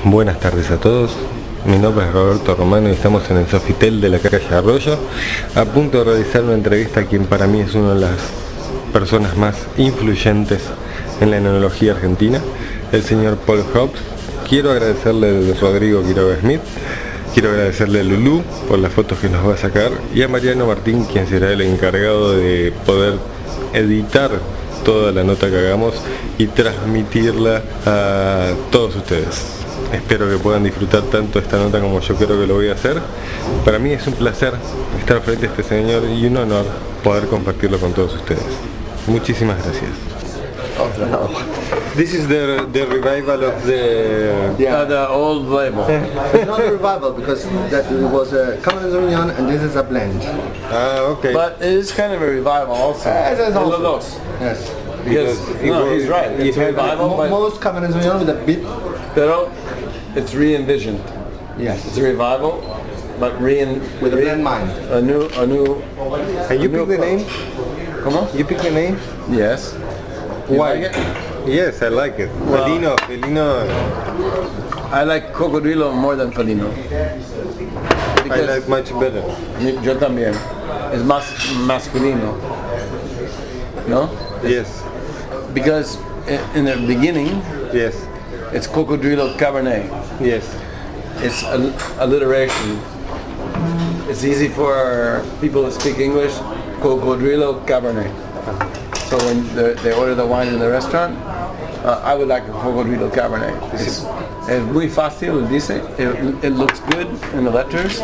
Buenas tardes a todos, mi nombre es Roberto Romano y estamos en el Sofitel de la calle Arroyo, a punto de realizar una entrevista a quien para mí es una de las personas más influyentes en la enología argentina, el señor Paul Hobbs. Quiero agradecerle a Rodrigo QS, quiero agradecerle a Lulu por las fotos que nos va a sacar y a Mariano Martín, quien será el encargado de poder editar toda la nota que hagamos y transmitirla a todos ustedes. Espero que puedan disfrutar tanto esta nota como yo creo que lo voy a hacer. Para mí es un placer estar frente a este señor y un honor poder compartirlo con todos ustedes. Muchísimas gracias. Oh, no. This is the revival of the old label. It's not a revival because that was a Common Union and this is a blend. Ah, okay. But it is kind of a revival also. Yes, also. Yes. Because he's right. It's a revival, but most Common Union with a bit. Pero it's re-envisioned. Yes. It's a revival, but with a blend mind. A new. And you pick the name? ¿Cómo? You pick the name? Yes. You Why? like it? Yes, I like it. Well, Felino. I like Cocodrilo more than Felino. I like much better. Yo también. Es más masculino. No? Yes. Because in the beginning, Yes. it's Cocodrilo Cabernet. Yes. It's alliteration. It's easy for people to speak English. Cocodrilo Cabernet. So when they order the wine in the restaurant, I would like a Cocodrilo Cabernet. It's muy fácil, dice. It looks good in the letters.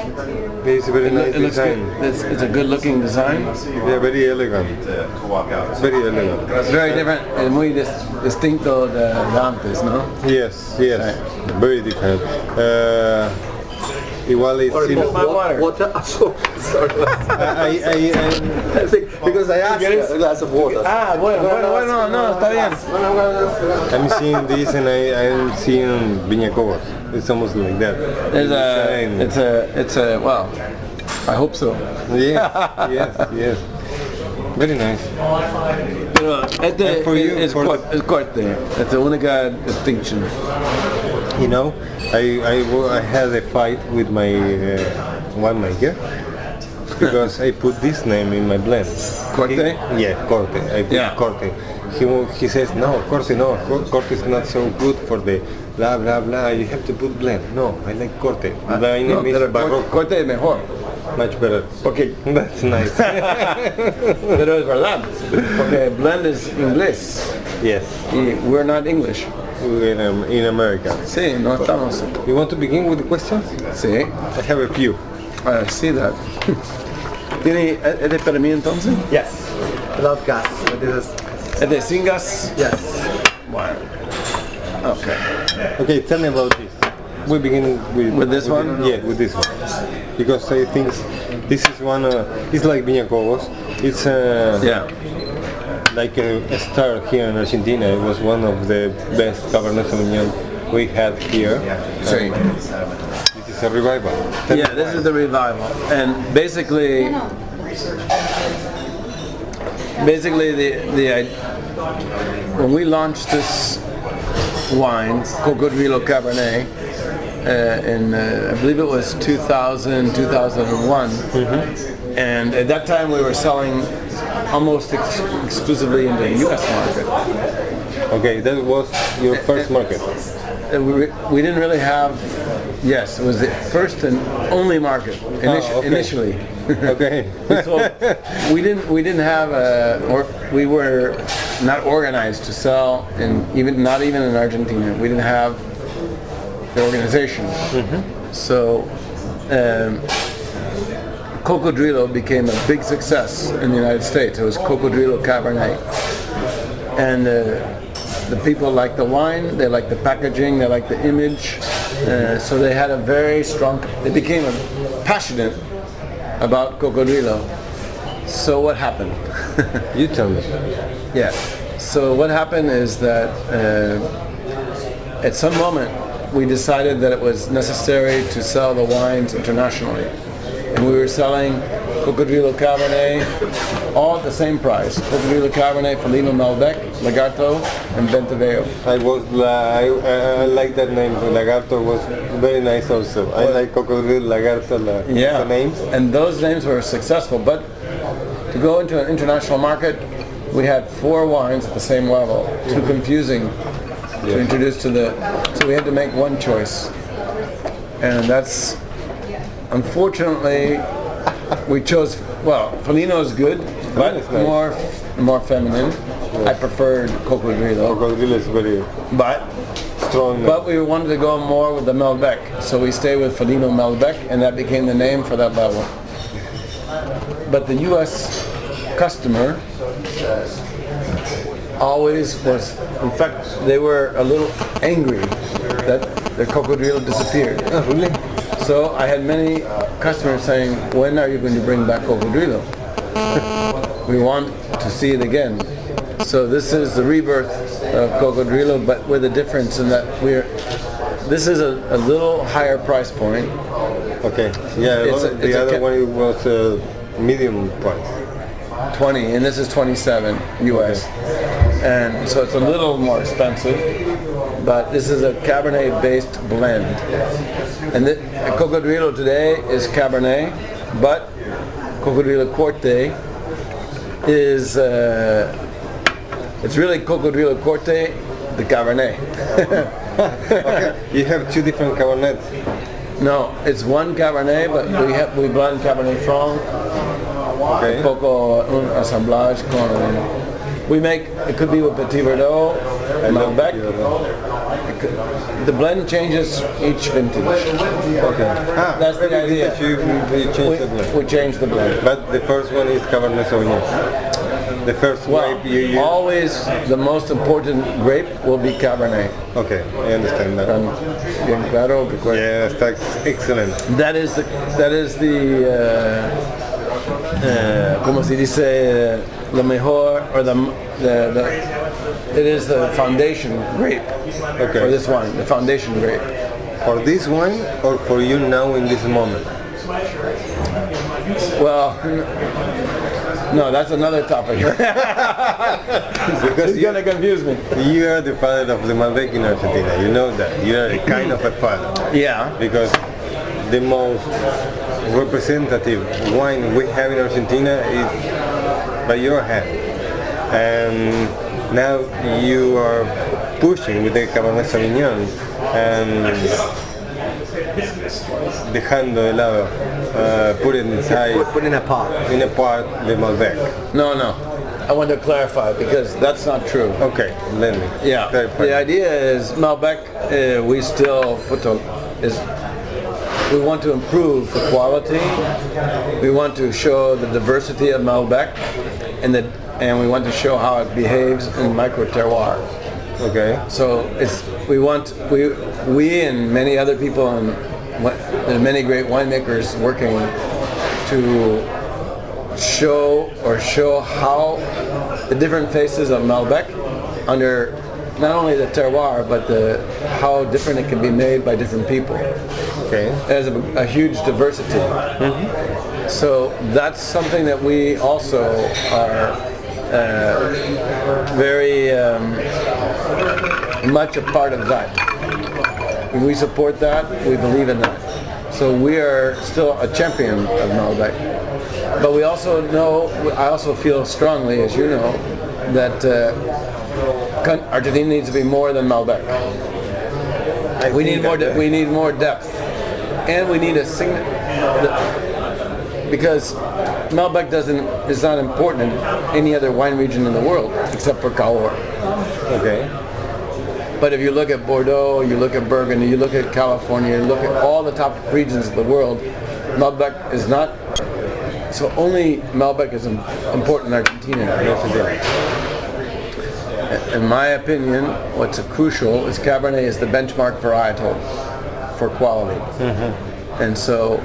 It's a very nice It looks design. good. It's a good looking design. Yeah, very elegant. Very elegant. It's very different. Es muy distinto de antes, ¿no? Yes, yes. Very different. Igual it's Water? Sorry. I think because I asked a glass of water. Ah, bueno, no, está bien. I'm seeing this and I'm seeing Viña Cobos. It's almost like that. It's a well, I hope so. Yeah, yes. Very nice. Pero este for you, es corte. It's the única distinction. You know, I had a fight with my winemaker because I put this name in my blend. Corte? Yeah, Corte. I put Corte. He says, no, Corte is not so good for the blah blah blah. You have to put blend. No, I like Corte. My name is Barroco. Corte es mejor. Much better. Okay. That's nice. Pero es verdad. Porque blend is inglés. Yes. Y we're not English. In America. Sí, no estamos. You want to begin with the questions? Sí. I have a few. I see that. ¿Es de para mí entonces? Yes. Without gas. ¿Es de sin gas? Yes. Bueno. Okay. Okay, tell me about this. We begin With this one? Yeah, with this one. Because I think this is one, it's like Viña Cobos. It's like a star here in Argentina. It was one of the best Cabernet Sauvignon we had here. Sí. This is a revival. Yeah, this is the revival. And basically when we launched this wine, Cocodrilo Cabernet, in I believe it was 2000, 2001, and at that time we were selling almost exclusively in the U.S. market. Okay, that was your first market. And we didn't really have. Yes, it was the first and only market initially. Okay. So we didn't have or we were not organized to sell not even in Argentina. We didn't have the organization. So Cocodrilo became a big success in the United States. It was Cocodrilo Cabernet, and the people liked the wine, they liked the packaging, they liked the image. So they had a very strong. They became passionate about Cocodrilo. So what happened? You tell me. Yeah. So what happened is that at some moment we decided that it was necessary to sell the wines internationally. And we were selling Cocodrilo Cabernet all at the same price. Cocodrilo Cabernet, Felino Malbec, Lagarto, and Venteveo. I like that name. Lagarto was very nice also. I like Cocodrilo, Lagarto, the names. And those names were successful, but to go into an international market, we had 4 wines at the same level. Too confusing to introduce to so we had to make one choice. And that's, unfortunately, we chose, Felino is good, but is nice. more feminine. Yes. I preferred Cocodrilo. Cocodrilo is very strong. But we wanted to go more with the Malbec, so we stayed with Felino Malbec, and that became the name for that level. But the U.S. customer always was, in fact, they were a little angry that the Cocodrilo disappeared. Oh, really? So I had many customers saying, when are you going to bring back Cocodrilo? We want to see it again. So this is the rebirth of Cocodrilo, but with a difference in that this is a little higher price point. Okay. Yeah, the other one was medium price. 20, and this is 27 US. Okay. And so it's a little more expensive, but this is a Cabernet-based blend. And Cocodrilo today is Cabernet, but Cocodrilo Corte is, it's really Cocodrilo Corte, the Cabernet. Okay. You have 2 different Cabernets. No, it's one Cabernet, but we blend Cabernet Franc. Okay. Un poco un assemblage con. We make, it could be with Petit Verdot, Malbec. The blend changes each vintage. Okay. That's the idea. You change the blend. We change the blend. But the first one is Cabernet Sauvignon. The first grape you use. Always the most important grape will be Cabernet. Okay, I understand that. Bien claro, because yes, that's excellent. That is the como se dice, lo mejor, or it is the foundation grape. Okay. For this one, the foundation grape. For this one, or for you now in this moment? Well, no, that's another topic. Because it's going to confuse me. You are the father of the Malbec in Argentina. You know that. You are a kind of a father. Yeah. Because the most representative wine we have in Argentina is by your hand. And now you are pushing with the Cabernet Sauvignon and dejando de lado, put it inside, Put in a pot. in a pot, the Malbec. No. I want to clarify because that's not true. Okay, let me. Yeah. clarify. The idea is Malbec. We still we want to improve the quality. We want to show the diversity of Malbec, and we want to show how it behaves in micro terroir. Okay. So we and many other people and there are many great winemakers working to show how the different faces of Malbec under not only the terroir but how different it can be made by different people. Okay. There's a huge diversity. Mm-hmm. So that's something that we also are very much a part of that. We support that, we believe in that. So we are still a champion of Malbec. But we also know, I also feel strongly, as you know, that Argentina needs to be more than Malbec. We need more depth. And we need a because Malbec is not important in any other wine region in the world except for Cahors. Okay. But if you look at Bordeaux, you look at Burgundy, you look at California, you look at all the top regions of the world, Malbec is not. So only Malbec is important in Argentina. In my opinion, what's crucial is Cabernet is the benchmark varietal for quality. Mm-hmm. And so,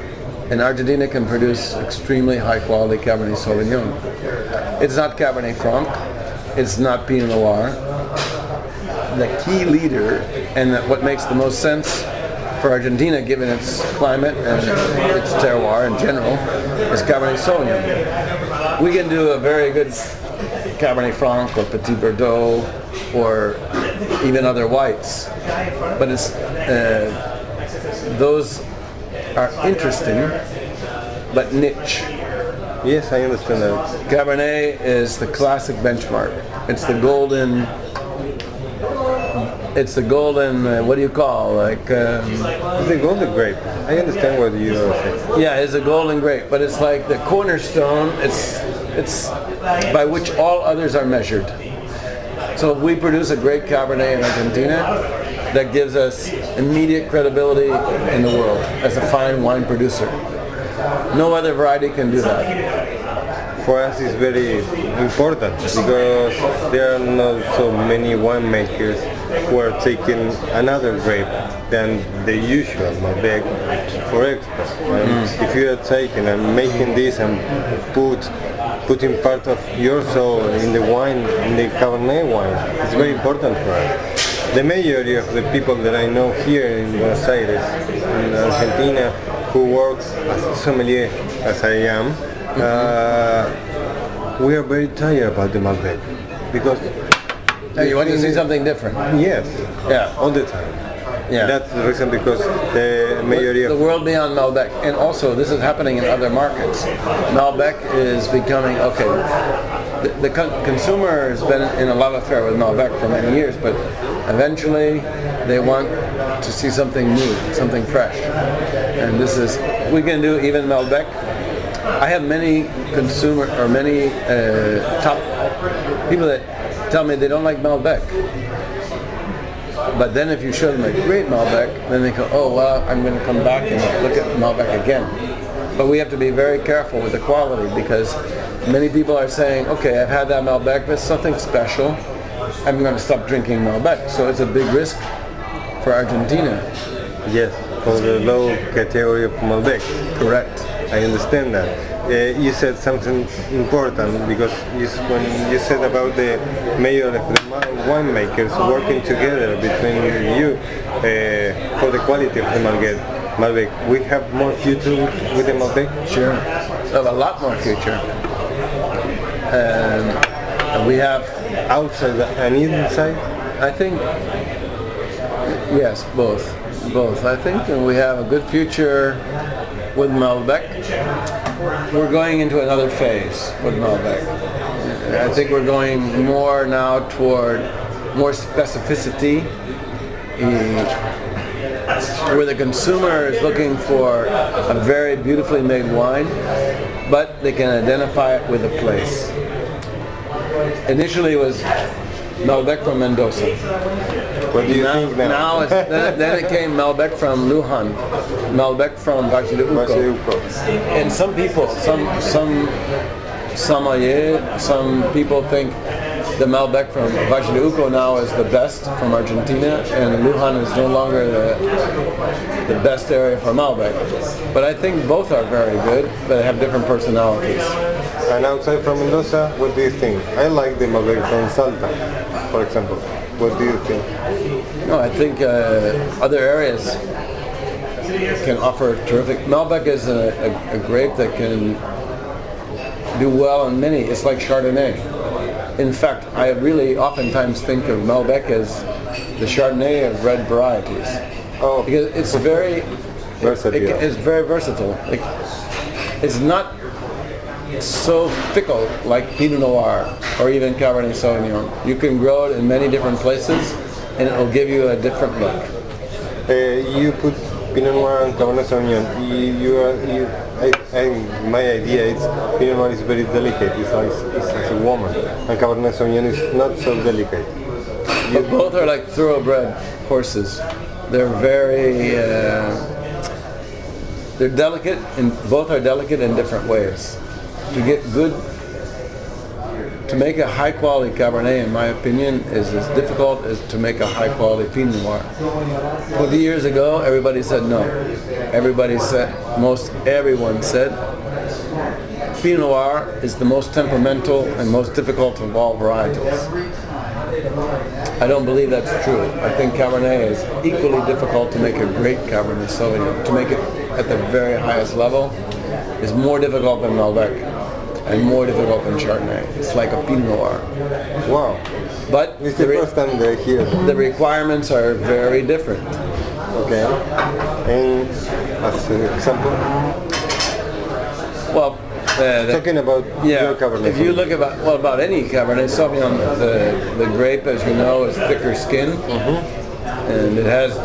Argentina can produce extremely high quality Cabernet Sauvignon. It's not Cabernet Franc, it's not Pinot Noir. The key leader, and what makes the most sense for Argentina, given its climate and its terroir in general, is Cabernet Sauvignon. We can do a very good Cabernet Franc or Petit Verdot or even other whites, but it's those are interesting but niche. Yes, I understand that. Cabernet is the classic benchmark. It's the golden. What do you call It's a golden grape. I understand what you are saying. Yeah, it's a golden grape, but it's like the cornerstone. It's by which all others are measured. So if we produce a great Cabernet in Argentina, that gives us immediate credibility in the world as a fine wine producer. No other variety can do that. For us it's very important because there are not so many winemakers who are taking another grape than the usual Malbec for export. And if you are taking and making this and putting part of your soul in the wine, in the Cabernet wine, it's very important for us. The majority of the people that I know here in Buenos Aires, in Argentina, who works as a sommelier, as I am, we are very tired about the Malbec because you want to see something different. Yes, Yeah, all the time. yeah. That's the reason because the majority The of world beyond Malbec, and also this is happening in other markets. Malbec is becoming The consumer has been in a love affair with Malbec for many years, but eventually they want to see something new, something fresh. And we can do even Malbec. I have many top people that tell me they don't like Malbec. But then if you show them a great Malbec, then they go, oh well, I'm going to come back and look at Malbec again. But we have to be very careful with the quality because many people are saying, okay, I've had that Malbec, but it's something special. I'm going to stop drinking Malbec. So it's a big risk for Argentina. yes, for the low category of Malbec. Correct. I understand that. You said something important because when you said about the mayor of the winemakers working together between you for the quality of the Malbec. We have more future with the Malbec? Sure. We have a lot more future. And we have outside and inside? I think, yes, both. I think we have a good future with Malbec. We're going into another phase with Malbec. I think we're going more now toward more specificity, where the consumer is looking for a very beautifully made wine, but they can identify it with a place. Initially it was Malbec from Mendoza. What do you think now? Then it came Malbec from Luján, Malbec from Valle de Uco. And some people, some sommelier, some people think the Malbec from Valle de Uco now is the best from Argentina, and Luján is no longer the best area for Malbec. But I think both are very good, but they have different personalities. And outside from Mendoza, what do you think? I like the Malbec from Salta, for example. What do you think? No, I think other areas can offer terrific. Malbec is a grape that can do well in many. It's like Chardonnay. In fact, I really oftentimes think of Malbec as the Chardonnay of red varieties. Oh, because it's very versatile. It's very versatile. It's not so fickle like Pinot Noir or even Cabernet Sauvignon. You can grow it in many different places and it will give you a different look. You put Pinot Noir and Cabernet Sauvignon. My idea is Pinot Noir is very delicate. It's as a woman, and Cabernet Sauvignon is not so delicate. But both are like thoroughbred horses. They're very they're delicate, and both are delicate in different ways. To make a high quality Cabernet, in my opinion, is as difficult as to make a high quality Pinot Noir. 20 years ago, everybody said no. Everyone said Pinot Noir is the most temperamental and most difficult of all varietals. I don't believe that's true. I think Cabernet is equally difficult to make a great Cabernet Sauvignon. To make it at the very highest level is more difficult than Malbec. and more difficult than Chardonnay. It's like a Pinot Noir. Wow. But It's the first time that I hear that. the requirements are very different. Okay. And as an example, Well, talking about your Cabernet if you Sauvignon. look about any Cabernet Sauvignon, the grape, as you know, is thicker skin, and it has.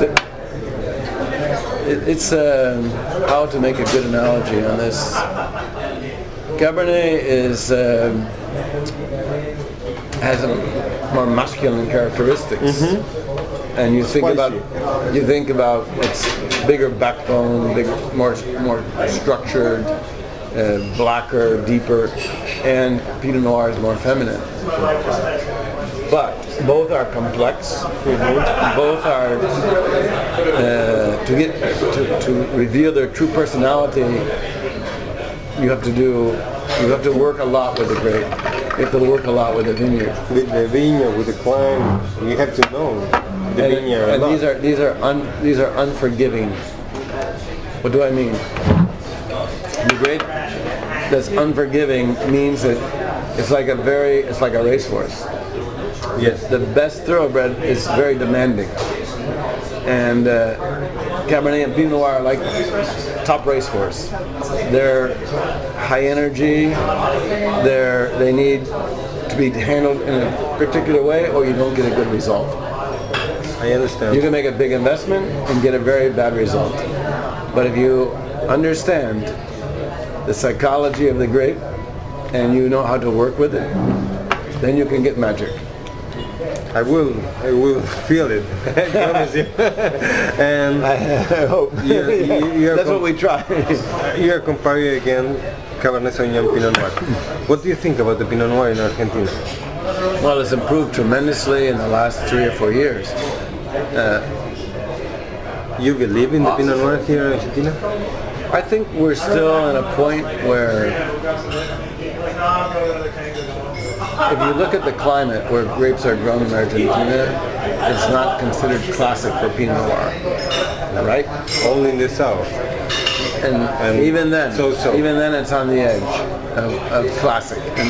It's how to make a good analogy on this. Cabernet is has more masculine characteristics, and you think about its bigger backbone, more structured, blacker, deeper, and Pinot Noir is more feminine. But both are complex. Both are to reveal their true personality. You have to work a lot with the grape. You have to work a lot with the vineyard. With the vineyard, with the climb, you have to know the vineyard a lot. And these are unforgiving. What do I mean? The grape that's unforgiving means that it's like a racehorse. Yes. The best thoroughbred is very demanding, and Cabernet and Pinot Noir are like top racehorse. They're high energy. They need to be handled in a particular way, or you don't get a good result. I understand. You can make a big investment and get a very bad result. But if you understand the psychology of the grape and you know how to work with it, then you can get magic. I will feel it. I promise you. And I hope. That's what we try. You are comparing again Cabernet Sauvignon and Pinot Noir. What do you think about the Pinot Noir in Argentina? Well, it's improved tremendously in the last 3 or 4 years. You believe in the Pinot Noir here in Argentina? I think we're still at a point where if you look at the climate where grapes are grown in Argentina, it's not considered classic for Pinot Noir, right? Only in the south. And even then, even then it's on the edge of classic. And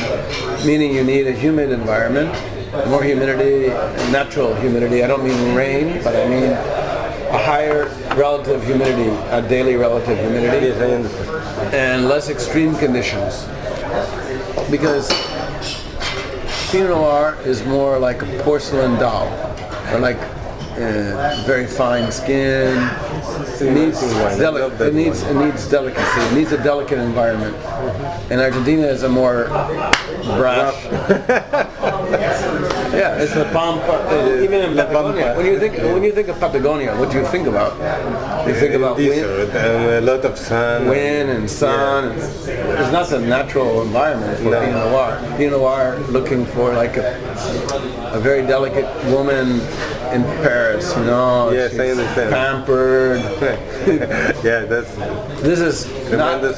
meaning you need a humid environment, more humidity, natural humidity. I don't mean rain, but I mean a higher relative humidity, a daily relative humidity. Yes, I understand. And less extreme conditions. Because Pinot Noir is more like a porcelain doll, or like very fine skin. It needs delicacy. It needs a delicate environment. And Argentina is a more brash. Yeah, it's the pampa. Even in Patagonia, when you think of Patagonia, what do you think about? You think about desert and a lot of sun. Wind and sun. Yeah. It's not the natural environment for Pinot Noir. Pinot Noir looking for like a very delicate woman in Paris, you know. Yes, I understand. Pampered. Yeah, this is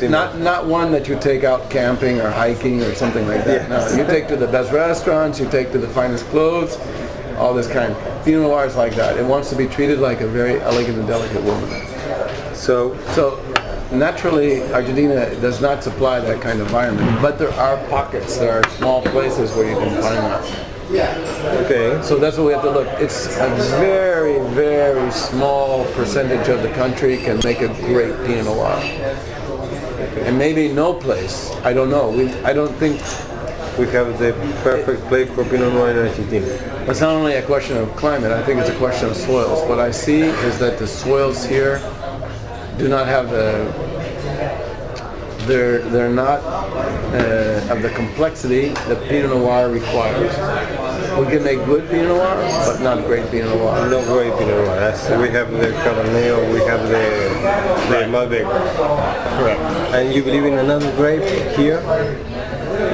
not one that you take out camping or hiking or something like that. Yes. No, you take to the best restaurants, you take to the finest clothes, all this kind. Pinot Noir is like that. It wants to be treated like a very elegant and delicate woman. So naturally, Argentina does not supply that kind of environment, but there are pockets, there are small places where you can find that. Okay. So that's what we have to look. It's a very, very small percentage of the country can make a great Pinot Noir. And maybe no place. I don't know. I don't think we have the perfect place for Pinot Noir in Argentina. It's not only a question of climate. I think it's a question of soils. What I see is that the soils here do not have they're not of the complexity that Pinot Noir requires. We can make good Pinot Noir, but not great Pinot Noir. Not great Pinot Noir. We have the Cabernet, or we have the Malbec. Correct. And you believe in another grape here?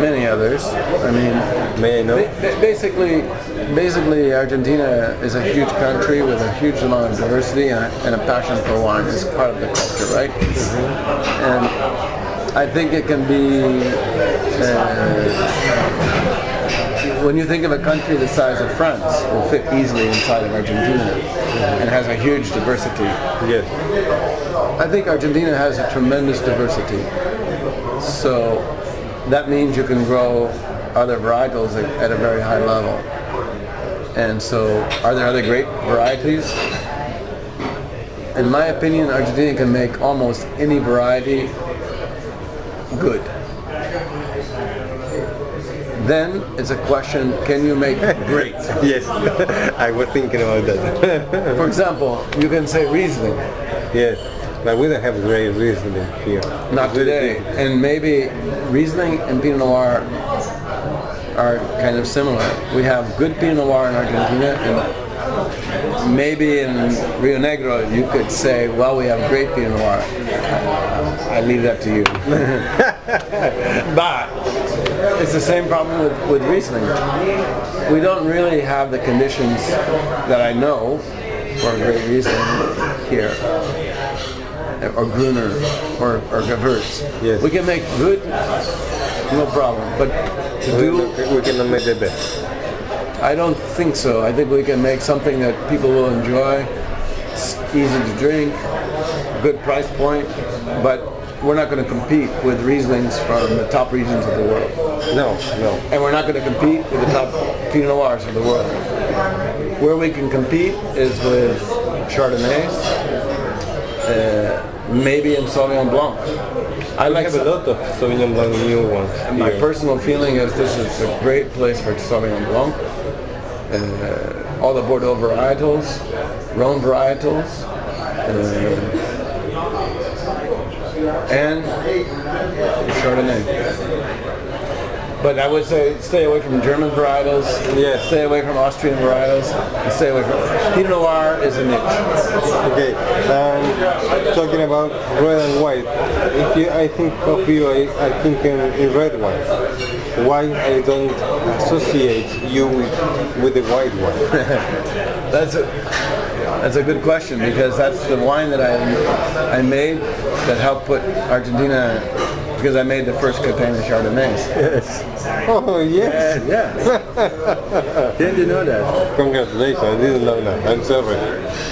Many others. I mean, may I know? Basically, Argentina is a huge country with a huge amount of diversity and a passion for wine. It's part of the culture, right? Mm-hmm. And I think it can be, when you think of a country the size of France, it will fit easily inside of Argentina and has a huge diversity. Yes. I think Argentina has a tremendous diversity. So that means you can grow other varietals at a very high level. And so, are there other great varieties? In my opinion, Argentina can make almost any variety good. Then it's a question, can you make great? Yes, I was thinking about that. For example, you can say Riesling. Yes, but we don't have great Riesling here. Not today. And maybe Riesling and Pinot Noir are kind of similar. We have good Pinot Noir in Argentina, and maybe in Rio Negro you could say, well, we have great Pinot Noir. I leave that to you. But it's the same problem with Riesling. We don't really have the conditions that I know for a great Riesling here, or Gruner, or Gewürz. Yes. We can make good, no problem. But to do, we cannot make the best. I don't think so. I think we can make something that people will enjoy. It's easy to drink, good price point, but we're not going to compete with Rieslings from the top regions of the world. No. And we're not going to compete with the top Pinot Noirs of the world. Where we can compete is with Chardonnays, maybe in Sauvignon Blanc. I have a lot of Sauvignon Blanc new ones. My here. personal feeling is this is a great place for Sauvignon Blanc. All the Bordeaux varietals, Rhone varietals, and Chardonnay. But I would say stay away from German varietals, Yes. stay away from Austrian varietals, and stay away from... Pinot Noir is a niche. Okay, talking about red and white, I think of you, I think in red wine. Why I don't associate you with the white one? That's a good question, because that's the wine that I made that helped put Argentina, because I made the first Catena Chardonnays. Yes. Oh, yes. Yeah. Didn't you know that? Congratulations, I didn't know that. I'm sorry.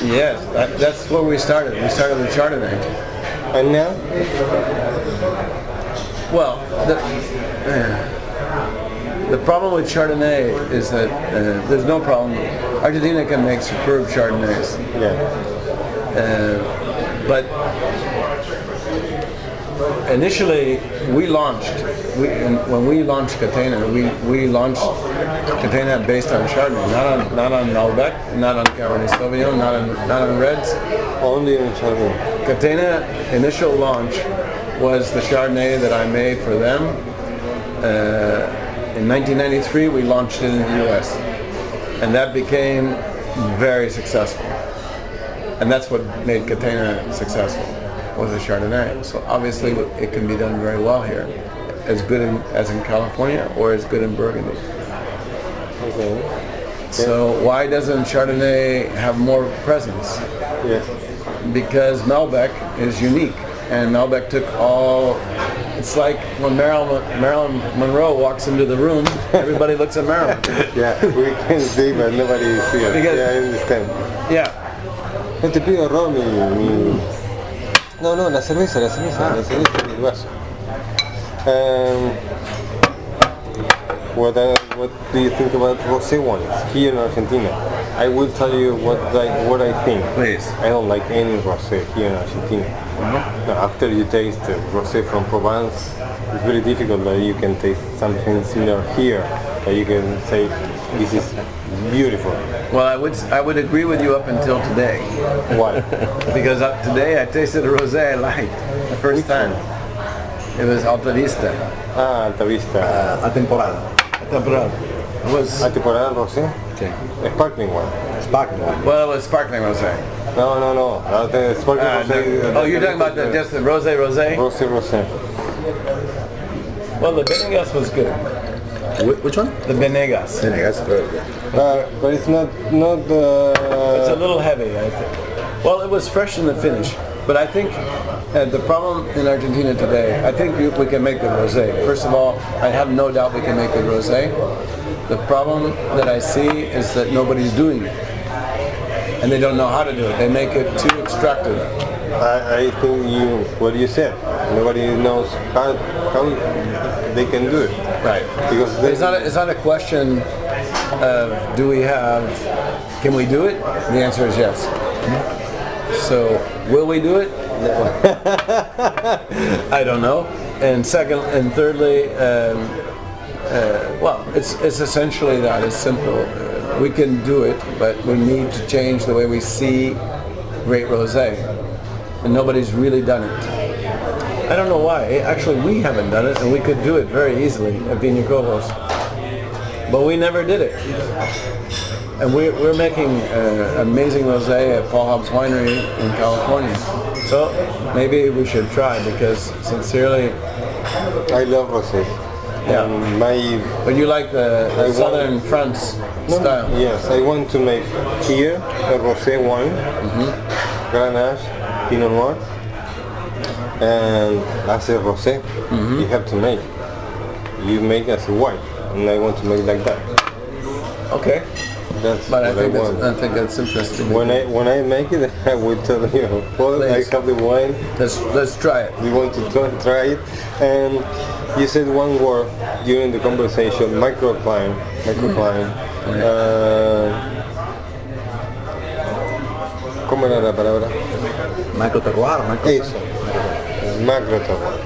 Yes, that's where we started. We started with Chardonnay. And now? Well, the problem with Chardonnay is that there's no problem. Argentina can make superb Chardonnays. Yeah. But initially, when we launched Catena, we launched Catena based on Chardonnay, not on Malbec, not on Cabernet Sauvignon, not on Reds. Only in Chardonnay. Catena initial launch was the Chardonnay that I made for them. In 1993, we launched it in the U.S. and that became very successful. And that's what made Catena successful, was the Chardonnay. So obviously it can be done very well here, as good as in California or as good in Burgundy. Okay. So why doesn't Chardonnay have more presence? Yes. Because Malbec is unique, and Malbec took all. It's like when Marilyn Monroe walks into the room, everybody looks at Marilyn. Yeah, we can see, but nobody is here. Because- Yeah, I understand. Yeah. No te pido ron mi... No, la cerveza en el vaso. What do you think about rosé wines here in Argentina? I will tell you what I think. Please. I don't like any rosé here in Argentina. No, after you taste the rosé from Provence, it's very difficult that you can taste something similar here. That you can say this is beautiful. Well, I would agree with you up until today. Why? Because today I tasted a rosé I liked the first time. It was Alta Vista. Ah, Alta Vista. Atemporada. It was Atemporada rosé? Okay. Sparkling one. Sparkling wine. well, it was sparkling rosé. No. Sparkling rosé. Oh, you're talking about just the rosé? Rosé. Well, the Benegas was good. Which one? The Benegas. Venegas. But it's not. It's a little heavy, I think. Well, it was fresh in the finish, but I think the problem in Argentina today, I think we can make good rosé. First of all, I have no doubt we can make good rosé. The problem that I see is that nobody's doing it, and they don't know how to do it. They make it too extractive. I think what you said. Nobody knows how they can do it. Right. Because It's not a question of can we do it? The answer is yes. So will we do it? I don't know. And thirdly, well, it's essentially that. It's simple. We can do it, but we need to change the way we see great rosé. And nobody's really done it. I don't know why. Actually, we haven't done it, and we could do it very easily at Viña Cobos. But we never did it. And we're making amazing rosé at Paul Hobbs Winery in California. So maybe we should try, because sincerely, I love rosé. yeah. But you like the southern France style? Yes, I want to make here a rosé wine, Grenache, Pinot Noir, and as a rosé, you have to make. You make as a wine, and I want to make like that. Okay. That's But what I want. I think that's interesting. When I make it, I will tell you. Well, I have the wine. Let's try it. We want to try it, and you said one word during the conversation: microclimate. ¿Cómo era la palabra? Macro-terroir, Eso. Macro terroir.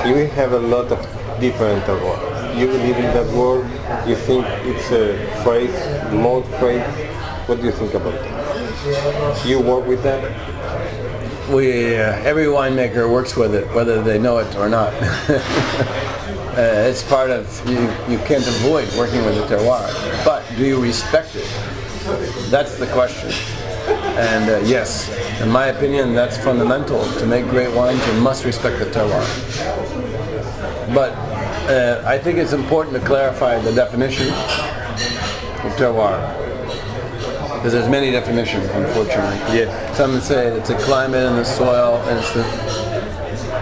You have a lot of different terroir. You believe in that word? You think it's a phrase, mode phrase? What do you think about that? You work with that? Every winemaker works with it, whether they know it or not. It's part of, you can't avoid working with the terroir. But do you respect it? That's the question. And yes, in my opinion, that's fundamental. To make great wines, you must respect the terroir. But I think it's important to clarify the definition of terroir, because there's many definitions, unfortunately. Yes. Some say it's a climate and the soil, and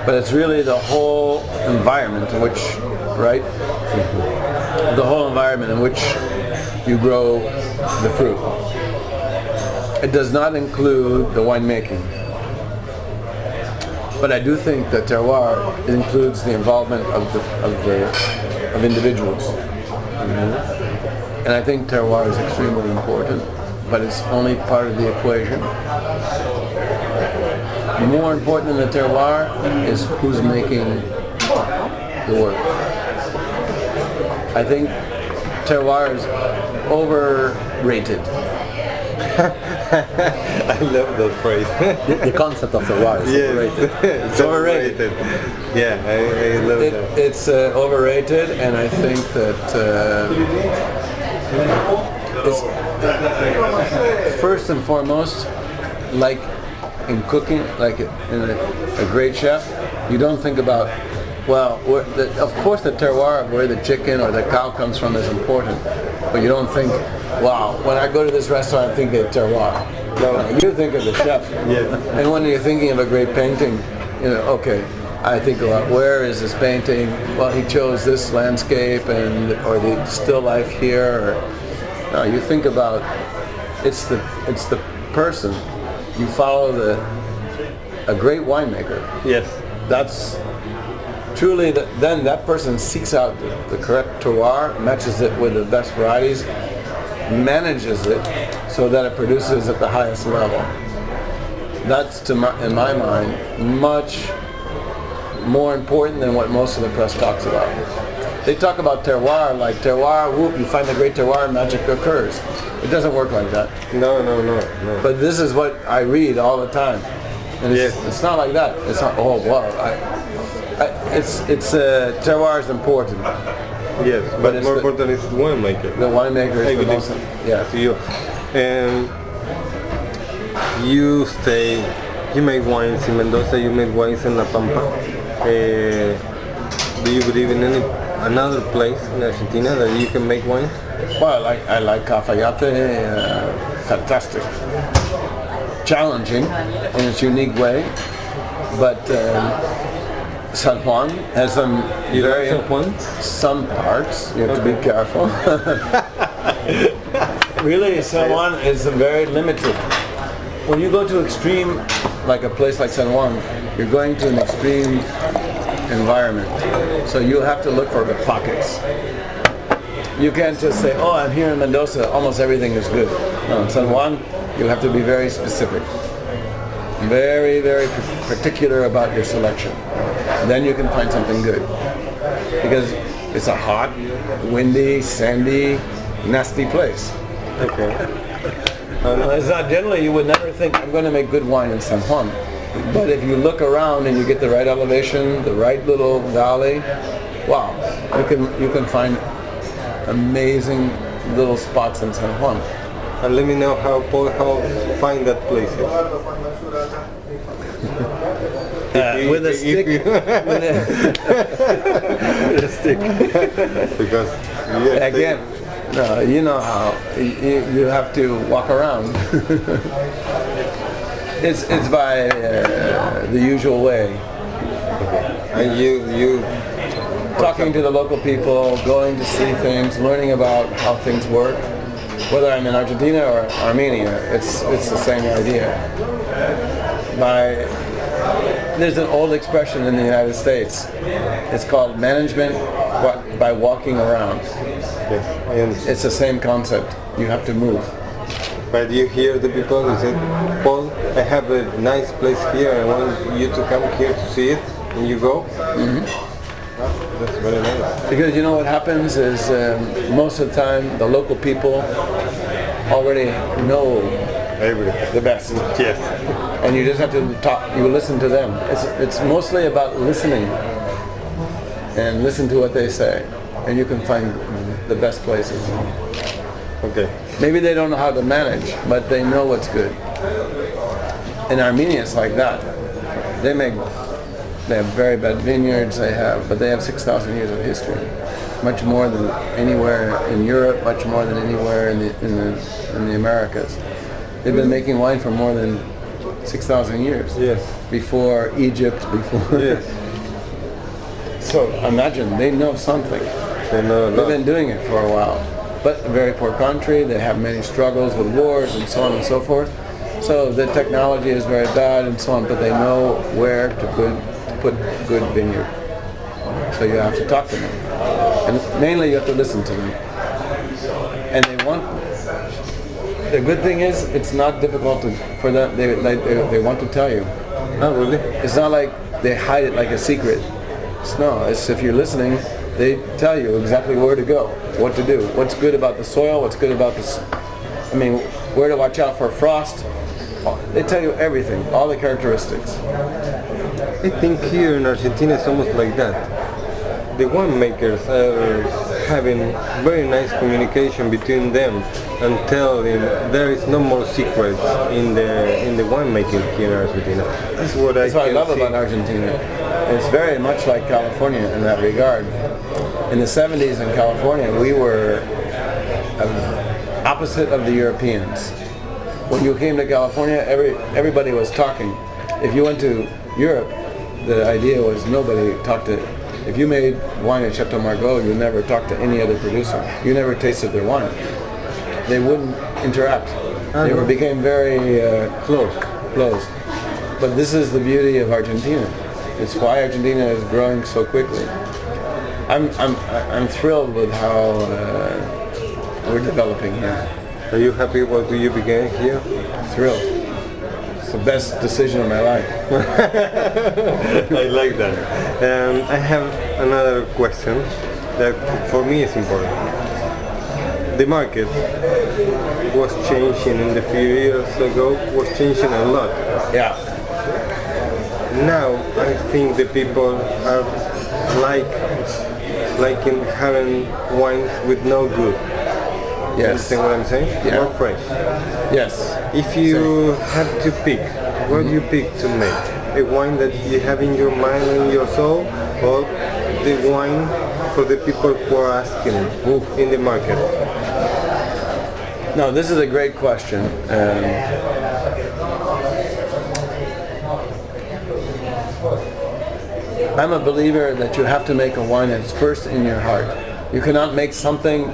but it's really the whole environment in which, right? The whole environment in which you grow the fruit. It does not include the winemaking. But I do think that terroir includes the involvement of individuals. And I think terroir is extremely important, but it's only part of the equation. More important than the terroir is who's making the work. I think terroir is overrated. I love that phrase. The concept of terroir is overrated. It's overrated. Yeah, I love that. It's overrated, and I think that it's first and foremost, like in cooking, like in a great chef, you don't think about, well, of course the terroir of where the chicken or the cow comes from is important, but you don't think, wow, when I go to this restaurant I think of terroir. No, you think of the chef. Yes. And when you're thinking of a great painting, okay, I think about where is this painting? Well, he chose this landscape or the still life here. No, you think about it's the person. You follow a great winemaker. Yes. That's truly then that person seeks out the correct terroir, matches it with the best varieties, manages it so that it produces at the highest level. That's in my mind much more important than what most of the press talks about. They talk about terroir like terroir, whoop, you find the great terroir, magic occurs. It doesn't work like that. No. But this is what I read all the time. And it's not like that. It's not, oh wow. Terroir is important. Yes, but more important is the winemaker. The winemaker is the most, yeah. To you. And you make wines in Mendoza, you make wines in La Pampa. Do you believe in another place in Argentina that you can make wine? Well, I like Cafayate, fantastic. Challenging in its unique way, but San Juan has some some parts. You have to be careful. Really, San Juan is very limited. When you go to extreme, like a place like San Juan, you're going to an extreme environment. So you have to look for the pockets. You can't just say, oh, I'm here in Mendoza, almost everything is good. No, in San Juan, you have to be very specific. Very, very particular about your selection. Then you can find something good. Because it's a hot, windy, sandy, nasty place. Okay. It's not generally, you would never think, I'm going to make good wine in San Juan. But if you look around and you get the right elevation, the right little valley, wow, you can find amazing little spots in San Juan. And let me know how Paul Hobbs find that place. With a stick. With a stick. Because again, no, you know how you have to walk around. It's by the usual way. And you Talking to the local people, going to see things, learning about how things work. Whether I'm in Argentina or Armenia, it's the same idea. There's an old expression in the United States. It's called management by walking around. Yes, It's the same concept. You have to move. but you hear the people who say, Paul, I have a nice place here, I want you to come here to see it, and you go. Mm-hmm. That's very nice. Because you know what happens is most of the time the local people already know Everything. the best. Yes. And you just have to talk, you listen to them. It's mostly about listening and listen to what they say, and you can find the best places. Okay. Maybe they don't know how to manage, but they know what's good. In Armenia it's like that. They have very bad vineyards, but they have 6,000 years of history. Much more than anywhere in Europe, much more than anywhere in the Americas. They've been making wine for more than 6,000 years. Yes. Before Egypt, before. Yes. So imagine, they know something. They know a They've lot. been doing it for a while. But a very poor country, they have many struggles with wars and so on and so forth. So the technology is very bad and so on, but they know where to put good vineyard. So you have to talk to them. And mainly you have to listen to them. And the good thing is, it's not difficult for them, they want to tell you. Oh, really? It's not like they hide it like a secret. It's if you're listening, they tell you exactly where to go, what to do, what's good about the soil, what's good about where to watch out for frost. They tell you everything, all the characteristics. I think here in Argentina it's almost like that. The winemakers are having very nice communication between them and telling there is no more secrets in the winemaking here in Argentina. That's what That's what I love about Argentina. It's very much like California in that regard. In the 70s in California, we were opposite of the Europeans. When you came to California, everybody was talking. If you went to Europe, the idea was nobody talked to. If you made wine at Chateau Margaux, you never talked to any other producer. You never tasted their wine. They wouldn't interact. They became very closed. But this is the beauty of Argentina. It's why Argentina is growing so quickly. I'm thrilled with how we're developing here. Are you happy what you began here? Thrilled. It's the best decision of my life. I like that. I have another question that for me is important. The market was changing in the few years ago, was changing a lot. Yeah. Now I think the people are liking having wines with no good. Yes. Understand what I'm saying? Yeah. More fresh. Yes. If you have to pick, what do you pick to make? A wine that you have in your mind and your soul, or the wine for the people who are asking in the market? No, this is a great question. I'm a believer that you have to make a wine that's first in your heart. You cannot make something.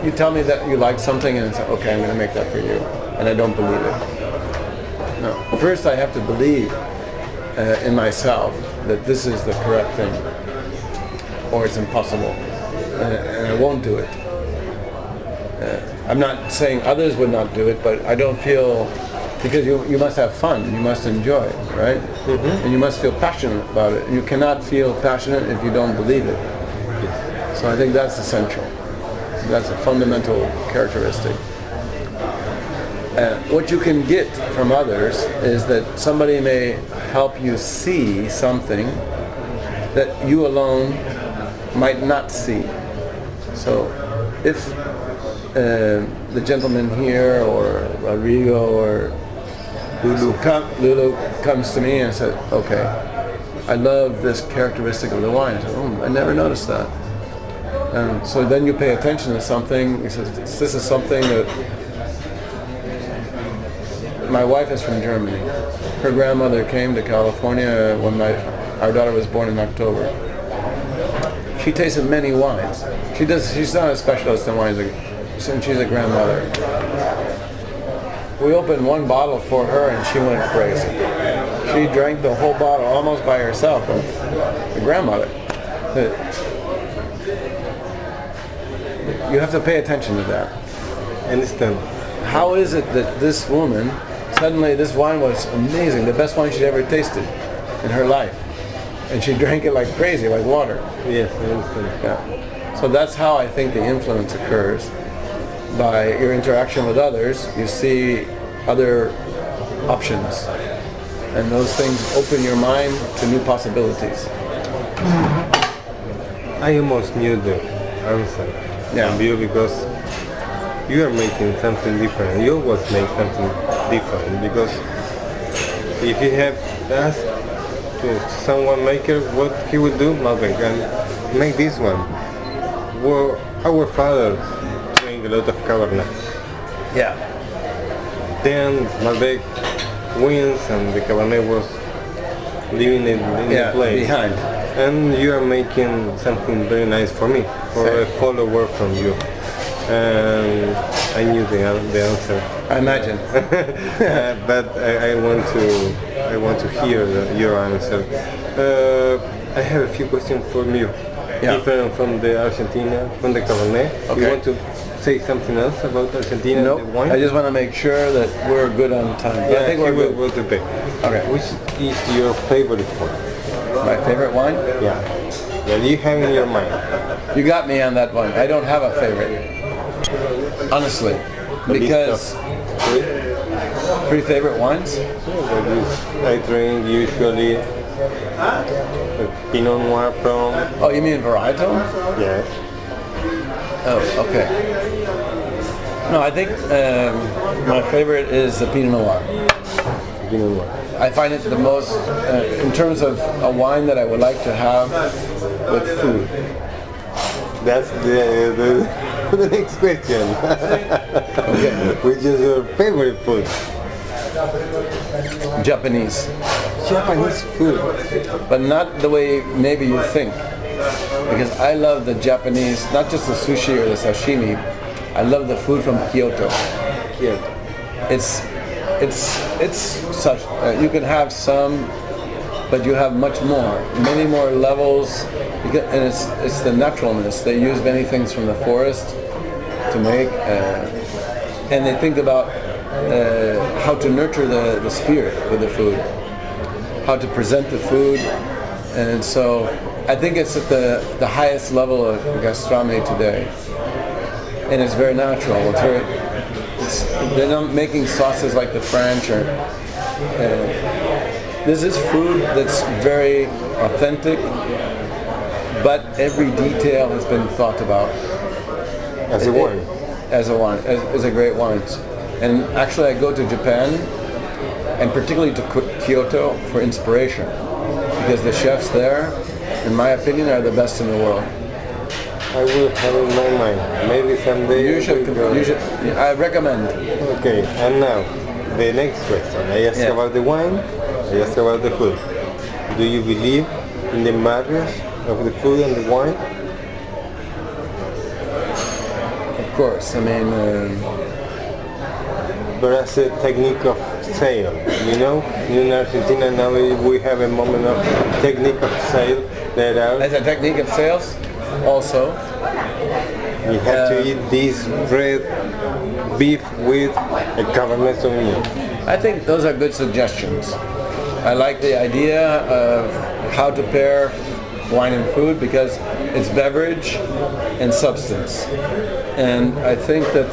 You tell me that you like something and say, okay, I'm going to make that for you, and I don't believe it. No. First I have to believe in myself that this is the correct thing, or it's impossible, and I won't do it. I'm not saying others would not do it, but I don't feel, because you must have fun, you must enjoy it, right? Mm-hmm. And you must feel passionate about it. You cannot feel passionate if you don't believe it. So I think that's essential. That's a fundamental characteristic. What you can get from others is that somebody may help you see something that you alone might not see. So if the gentleman here, or Rodrigo, or Lulu comes to me and said, okay, I love this characteristic of the wine. I said, I never noticed that. And so then you pay attention to something. He says, this is something that my wife is from Germany. Her grandmother came to California when our daughter was born in October. She tasted many wines. She's not a specialist in wines, since she's a grandmother. We opened one bottle for her and she went crazy. She drank the whole bottle almost by herself. The grandmother. You have to pay attention to that. Understand. How is it that this woman, suddenly this wine was amazing, the best wine she'd ever tasted in her life, and she drank it like crazy, like water? Yes, I understand. Yeah. So that's how I think the influence occurs. By your interaction with others, you see other options, and those things open your mind to new possibilities. I almost knew the answer. Yeah. You, because you are making something different. You always make something different, because if you have asked to someone maker what he would do, Malbec, and make this one. Well, our father drank a lot of Cabernet. Yeah. Then Malbec wins and the Cabernet was living in the place. Behind. And you are making something very nice for me, for a follower from you. And I knew the answer. I imagine. But I want to hear your answer. I have a few questions from you. Yeah. Different from the Argentina, from the Cabernet. Okay. You want to say something else about Argentina? Nope. And the wine? I just want to make sure that we're good on time. Yeah, I think we're good. We'll debate. Okay. Which is your favorite one? My favorite wine? Yeah. That you have in your mind. You got me on that one. I don't have a favorite. Honestly. Because three favorite wines? I drink usually Pinot Noir from... Oh, you mean varietal? Yes. Oh, okay. No, I think my favorite is the Pinot Noir. Pinot Noir. I find it the most, in terms of a wine that I would like to have with food. That's the next question. Okay. Which is your favorite food? Japanese. Japanese food. But not the way maybe you think. Because I love the Japanese, not just the sushi or the sashimi, I love the food from Kyoto. Kyoto. It's such, you can have some, but you have much more, many more levels, and it's the naturalness. They use many things from the forest to make, and they think about how to nurture the spirit with the food, how to present the food, and so I think it's at the highest level of gastronomy today, and it's very natural. They're not making sauces like the French, or this is food that's very authentic, but every detail has been thought about. As a wine. As a wine, as a great wine. And actually I go to Japan, and particularly to Kyoto, for inspiration, because the chefs there, in my opinion, are the best in the world. I will have in my mind. Maybe someday. You should. I recommend. Okay, and now the next question. I asked about the wine. I asked about the food. Do you believe in the marriage of the food and the wine? Of course. I mean, but as a technique of sale, you know? In Argentina now we have a moment of technique of sale that As a technique of sales, also. you have to eat this red beef with a Cabernet Sauvignon. I think those are good suggestions. I like the idea of how to pair wine and food because it's beverage and substance. And I think that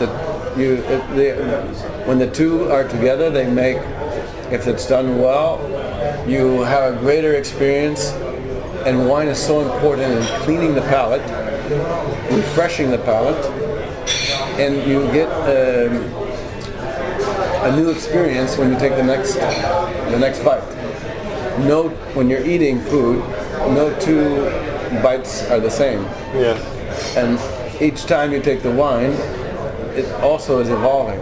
when the two are together, they make, if it's done well, you have a greater experience. And wine is so important in cleaning the palate, refreshing the palate, and you get a new experience when you take the next bite. No, when you're eating food, no two bites are the same. Yeah. And each time you take the wine, it also is evolving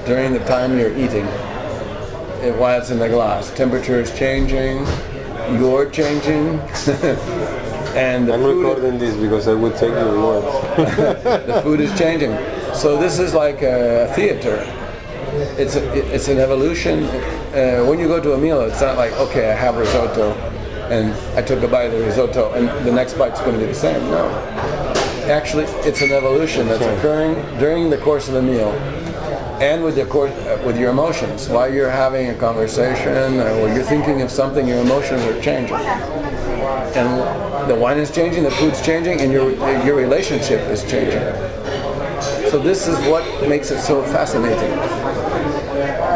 during the time you're eating. While it's in the glass, temperature is changing, you're changing, and the I'm food recording this because I would take your words. the food is changing. So this is like a theater. It's an evolution. When you go to a meal, it's not like, okay, I have risotto, and I took a bite of the risotto, and the next bite's going to be the same. No. Actually, it's an evolution that's occurring during the course of the meal, and with your emotions. While you're having a conversation, or you're thinking of something, your emotions are changing. And the wine is changing, the food's changing, and your relationship is changing. So this is what makes it so fascinating.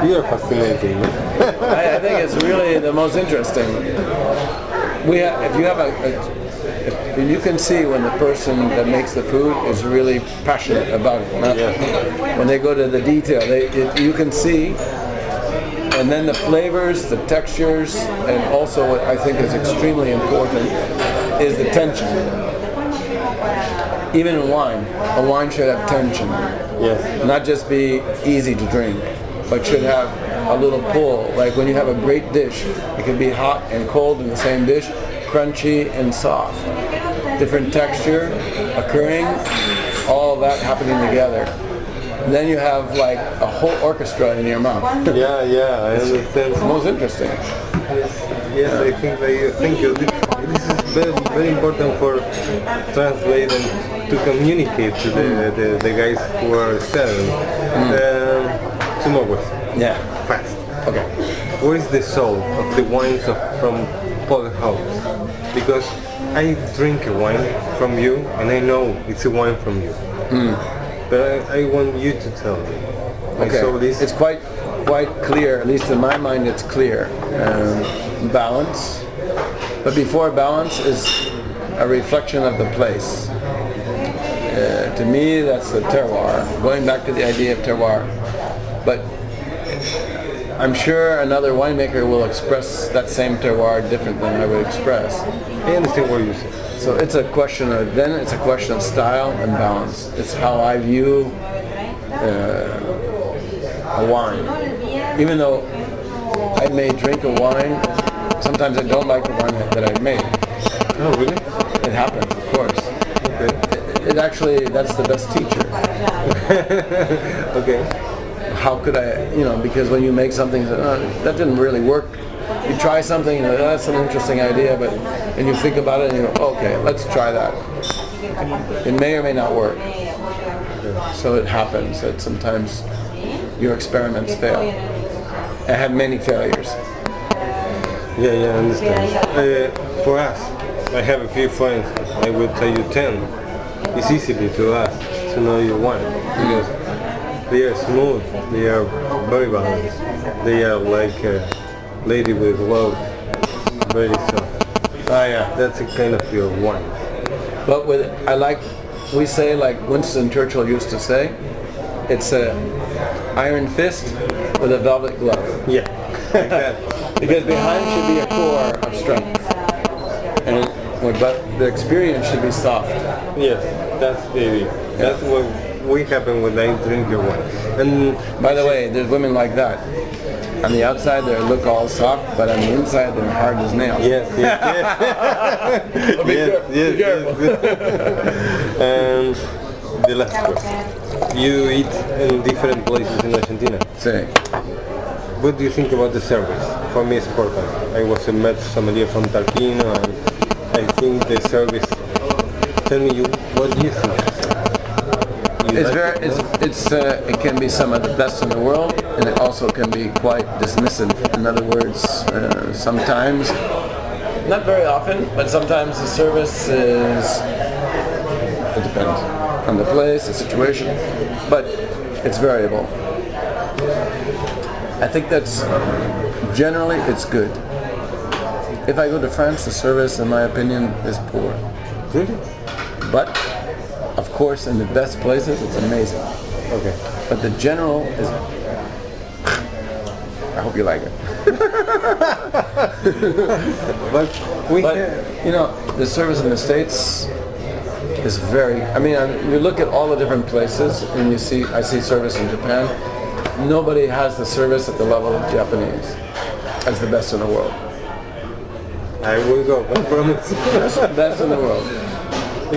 You're fascinating. I think it's really the most interesting. If you can see when the person that makes the food is really passionate about it. When they go to the detail, you can see. And then the flavors, the textures, and also what I think is extremely important is the tension. Even in wine, a wine should have tension. Yes. Not just be easy to drink, but should have a little pull. Like when you have a great dish, it can be hot and cold in the same dish, crunchy and soft. Different texture occurring, all of that happening together. And then you have like a whole orchestra in your mouth. Yeah, I understand. It's most interesting. Yes, I think thank you. This is very, very important for translate and to communicate to the guys who are selling. Two more questions. Yeah. Fast. Okay. What is the soul of the wines from Paul Hobbs? Because I drink a wine from you and I know it's a wine from you. But I want you to tell me. Okay. So this It's quite clear, at least in my mind it's clear. Balance. But before balance is a reflection of the place. To me, that's the terroir. Going back to the idea of terroir. But I'm sure another winemaker will express that same terroir different than I would express. I understand what you say. So it's a question of style and balance. It's how I view a wine. Even though I may drink a wine, sometimes I don't like the wine that I've made. Oh, really? It happens, of course. Okay. It actually, that's the best teacher. Okay. How could I, because when you make something, that didn't really work. You try something, that's an interesting idea, and you think about it and you go, okay, let's try that. It may or may not work. So it happens that sometimes your experiments fail. I had many failures. Yeah, I understand. For us, I have a few friends, I will tell you 10. It's easy to us to know your wine because they are smooth, they are very balanced, they are like a lady with love, very soft. That's a kind of your wine. But we say like Winston Churchill used to say, it's a iron fist with a velvet glove. Yeah, exactly. Because behind should be a core of strength, but the experience should be soft. Yes, that's the idea. That's what we happen when I drink your wine. And by the way, there's women like that. On the outside they look all soft, but on the inside they're hard as nails. Yes. Be careful. And the last question. You eat in different places in Argentina. Sí. what do you think about the service? For me, it's important. I was a med sommelier from Tarquino, and I think the service. Tell me, what do you think? It can be some of the best in the world, and it also can be quite dismissive. In other words, sometimes, not very often, but sometimes the service is. It depends on the place, the situation, but it's variable. I think that's generally it's good. If I go to France, the service, in my opinion, is poor. Really? But of course, in the best places, it's amazing. Okay. But the general is. I hope you like it. But you know, the service in the States is very. I mean, you look at all the different places, and I see service in Japan. Nobody has the service at the level of Japanese as the best in the world. I will go, I promise. That's the best in the world.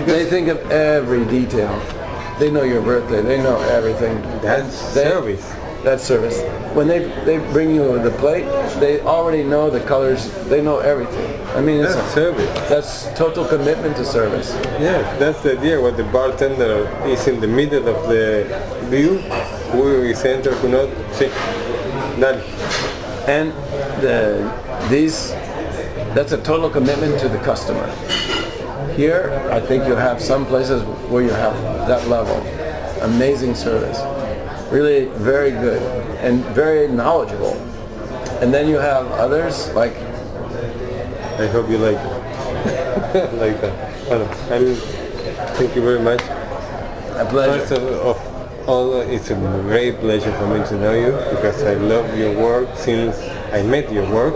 They think of every detail. They know your birthday. They know everything. That's service. That's service. When they bring you the plate, they already know the colors. They know everything. I mean, it's That's service. That's total commitment to service. Yes, that's the idea. What the bartender is in the middle of the view, who is enter, who not, see, done. And that's a total commitment to the customer. Here, I think you have some places where you have that level. Amazing service. Really very good and very knowledgeable. And then you have others like... I hope you like it. Like that. Well, thank you very much. A pleasure. First of all, it's a great pleasure for me to know you because I love your work since I met your work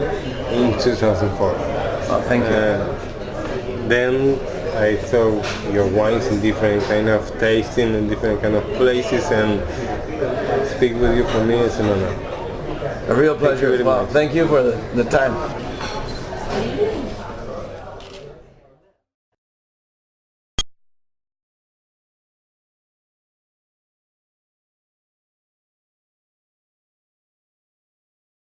in 2004. Oh, thank you. Then I saw your wines in different kind of tasting and different kind of places, and speak with you for me is an honor. A real pleasure as well. Much. Thank you for the time.